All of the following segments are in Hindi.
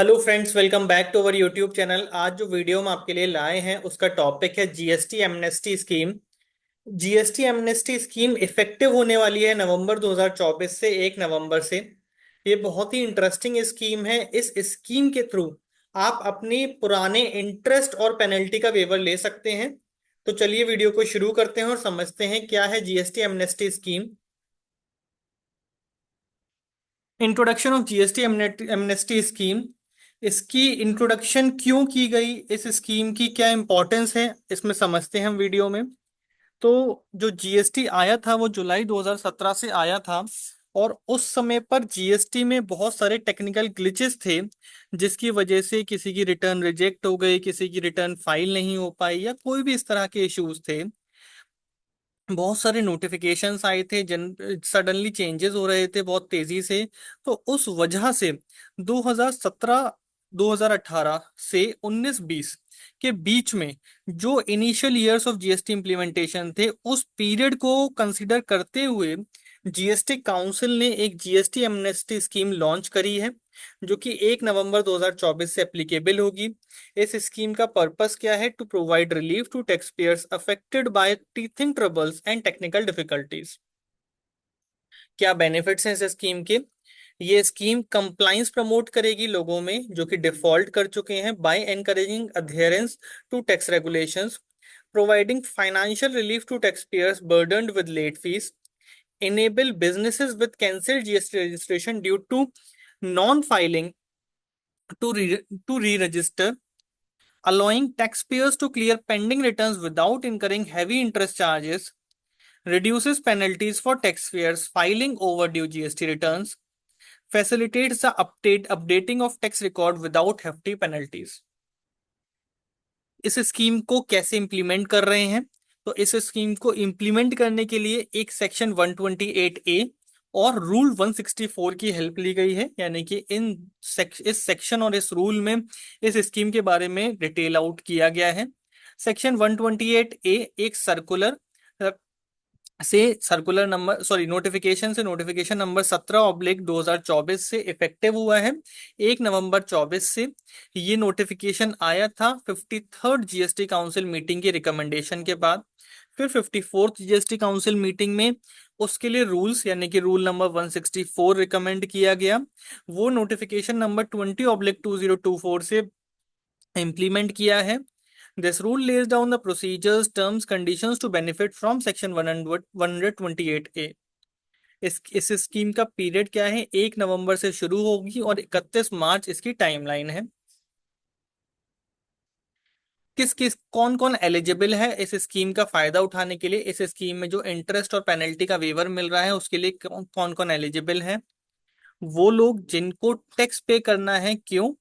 Hello friends, welcome back to our YouTube channel. आज जो वीडियो हम आपके लिए लाए हैं उसका टॉपिक है GST amnesty scheme. GST amnesty scheme effective होने वाली है नवंबर 2024 से 1 नवंबर से। ये बहुत ही इंटरेस्टिंग स्कीम है। इस स्कीम के थ्रू आप अपनी पुराने इंटरेस्ट और पेनल्टी का वेवर ले सकते हैं। तो चलिए वीडियो को शुरू करते हैं और समझते हैं क्या है GST amnesty scheme. Introduction of GST amnesty scheme. इसकी इंट्रोडक्शन क्यों की गई, इस स्कीम की क्या इंपॉर्टेंस है, इसमें समझते हैं हम वीडियो में। तो जो जीएसटी आया था वो जुलाई 2017 से आया था। और उस समय पर जीएसटी में बहुत सारे टेक्निकल ग्लिचेस थे, जिसकी वजह से किसी की रिटर्न रिजेक्ट हो गई, किसी की रिटर्न फाइल नहीं हो पाई, या कोई भी इस तरह के इश्यूज थे। बहुत सारे नोटिफिकेशंस आए थे, जन सडनली चेंजेस हो रहे थे बहुत तेजी से। तो उस वजह से 2017 2018 से 19-20 के बीच में जो initial years of GST implementation थे, उस पीरियड को कंसीडर करते हुए जीएसटी काउंसिल ने एक जीएसटी एमनेस्टी स्कीम लॉन्च करी है, जो कि 1 नवंबर 2024 से एप्लीकेबल होगी। इस स्कीम का पर्पस क्या है? To provide relief to tax payers affected by teething troubles and technical difficulties. क्या बेनिफिट्स हैं इस स्कीम के? ये स्कीम कंप्लाइंस प्रमोट करेगी लोगों में जो कि डिफॉल्ट कर चुके हैं, by encouraging adherence to tax regulations, providing financial relief to tax payers burdened with late fees, enable businesses with cancelled GST registration due to non-filing to re-register, allowing taxpayers to clear pending returns without incurring heavy interest charges, reduces penalties for taxpayers filing overdue GST returns, facilitates the updating of tax record without hefty penalties। इस स्कीम को कैसे इंप्लीमेंट कर रहे हैं? तो इस स्कीम को इंप्लीमेंट करने के लिए एक सेक्शन 128A और रूल 164 की हेल्प ली गई है। यानी कि इस सेक्शन और इस रूल में इस स्कीम के बारे में डिटेल आउट किया गया है। सेक्शन 128A एक सर्कुलर नंबर नोटिफिकेशन से नोटिफिकेशन नंबर 17/2024 से इफेक्टिव हुआ है 1 नवंबर 24 से। ये नोटिफिकेशन आया था 53rd जीएसटी काउंसिल मीटिंग की रिकमेंडेशन के बाद। फिर 54th जीएसटी काउंसिल मीटिंग में उसके लिए रूल्स यानी कि रूल नंबर 164 रिकमेंड किया गया। वो नोटिफिकेशन नंबर 20/2024 से इम्प्लीमेंट किया है। This rule lays down the procedures, terms, conditions to benefit from section 128A। इस स्कीम का पीरियड क्या है? 1 नवंबर से शुरू होगी और 31 मार्च इसकी टाइमलाइन है। किस किस कौन कौन एलिजिबल है इस स्कीम का फायदा उठाने के लिए? इस स्कीम में जो इंटरेस्ट और पेनल्टी का वेवर मिल रहा है उसके लिए कौन कौन एलिजिबल है? वो लोग जिनको टैक्स पे करना है। क्यों?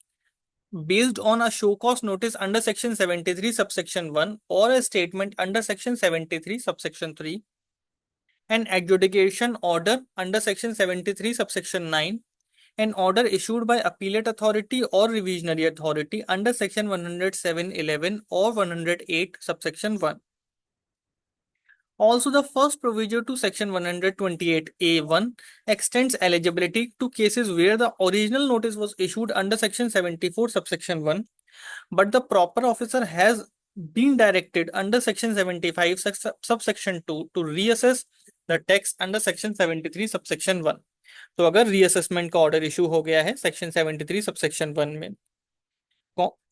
based on a show cause notice under section 73 subsection 1 or a statement under section 73 subsection 3, an adjudication order under section 73 subsection 9, an order issued by appellate authority or revisionary authority under section 107(11) or 108 subsection 1. Also, the first provision to section 128A1 extends eligibility to cases where the original notice was issued under section 74 subsection 1, but the proper officer has been directed under section 75 subsection 2 to reassess the text under section 73 subsection 1। तो अगर रीअसेसमेंट का ऑर्डर इशू हो गया है सेक्शन 73 सबसेक्शन 1 में।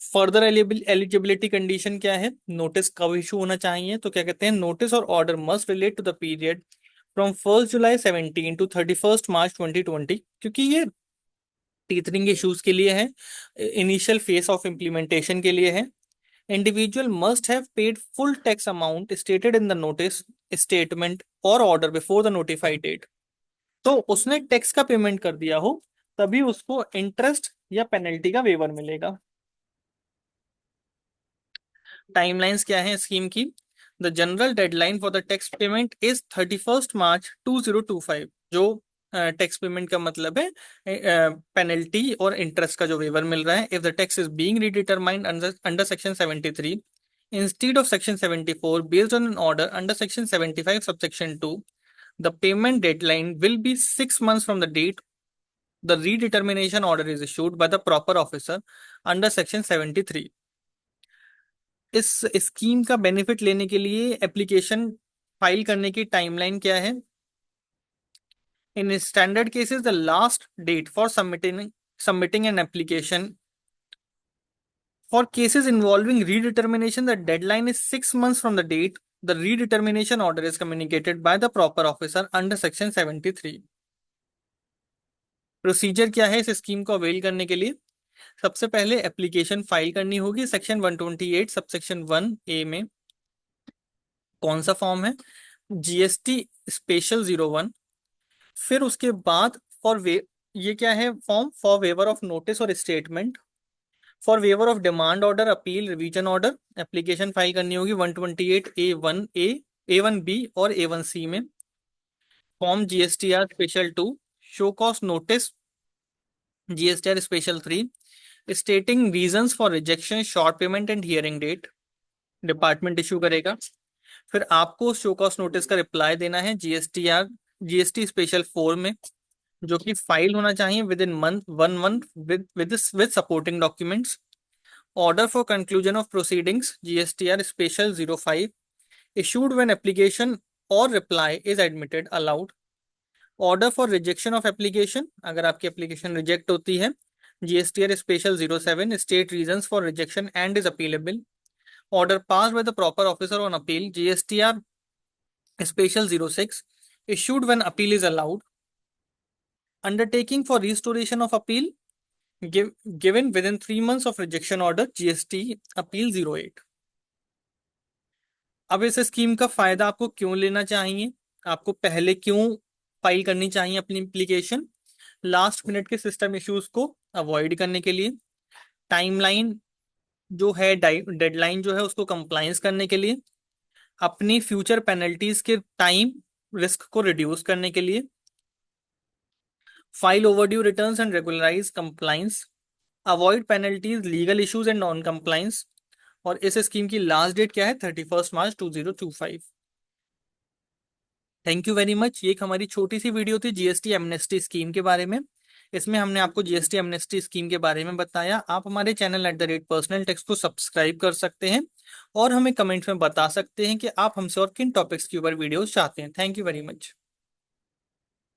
फर्दर एलिजिबिलिटी कंडीशन क्या है? नोटिस कब इशू होना चाहिए? तो क्या कहते हैं, नोटिस और order must relate to the period from 1 July 17 to 31 March 2020, क्योंकि ये टीथरिंग इश्यूज के लिए है, इनिशियल फेस ऑफ इम्प्लीमेंटेशन के लिए है। Individual must have paid full tax amount stated in the notice, statement और order before the notified date. तो उसने टैक्स का पेमेंट कर दिया हो तभी उसको इंटरेस्ट या पेनल्टी का वेवर मिलेगा। टाइमलाइंस क्या है स्कीम की? The general deadline for the tax payment is 31 March 2025। जो टैक्स पेमेंट का मतलब है पेनल्टी और इंटरेस्ट का जो वेवर मिल रहा है। If the tax is being redetermined under section 73 instead of section 74 based on an order under section 75 subsection 2, the payment deadline will be 6 months from the date The redetermination order is issued by the proper officer under section 73. इस स्कीम का बेनिफिट लेने के लिए एप्लीकेशन फाइल करने की टाइमलाइन क्या है? In standard cases the last date for submitting an application for cases involving redetermination, the deadline is 6 months from the date the redetermination order is communicated by the proper officer under section 73. Procedure क्या है इस स्कीम को अवेल करने के लिए? सबसे पहले एप्लीकेशन फाइल करनी होगी सेक्शन 128 सबसेक्शन 1A में। कौन सा फॉर्म है? GST special 01। फिर उसके बाद फॉर वे ये क्या है form? For waiver of notice और statement, for waiver of demand order, appeal, revision order. Application file करनी होगी 128A1A, A1B और A1C में। Form GSTR special 2, show cause notice GSTR special 3, stating reasons for rejection, short payment and hearing date, department issue करेगा। फिर आपको शो कॉस्ट नोटिस का रिप्लाई देना है GST स्पेशल 4 में, जो कि फाइल होना चाहिए with in one month with supporting documents. Order for conclusion of proceedings GSTR special 05, issued when application or reply is admitted allowed. Order for rejection of application, अगर आपकी एप्लीकेशन रिजेक्ट होती है GSTR special 07, state reasons for rejection and is appealable. Order pass by the proper officer on appeal GSTR special 06, issued when appeal is allowed. Undertaking for restoration of appeal given within 3 months of rejection order GST appeal 08. अब इस स्कीम का फायदा आपको क्यों लेना चाहिए? आपको पहले क्यों फाइल करनी चाहिए अपनी एप्लीकेशन? लास्ट मिनट के सिस्टम इश्यूज को अवॉइड करने के लिए, टाइमलाइन जो है डेडलाइन जो है उसको कंप्लायंस करने के लिए, अपनी फ्यूचर पेनल्टीज के टाइम रिस्क को रिड्यूस करने के लिए, file overdue returns and regularize compliance, avoid penalties, legal issues and non compliance. और इस स्कीम की लास्ट डेट क्या है? 31 March 2025। Thank you very much. ये एक हमारी छोटी सी वीडियो थी जीएसटी एमनेस्टी स्कीम के बारे में। इसमें हमने आपको जीएसटी एमनेस्टी स्कीम के बारे में बताया। आप हमारे चैनल @पर्सनल टैक्स को सब्सक्राइब कर सकते हैं और हमें कमेंट में बता सकते हैं कि आप हमसे और किन टॉपिक्स के ऊपर वीडियोस चाहते हैं। Thank you very much.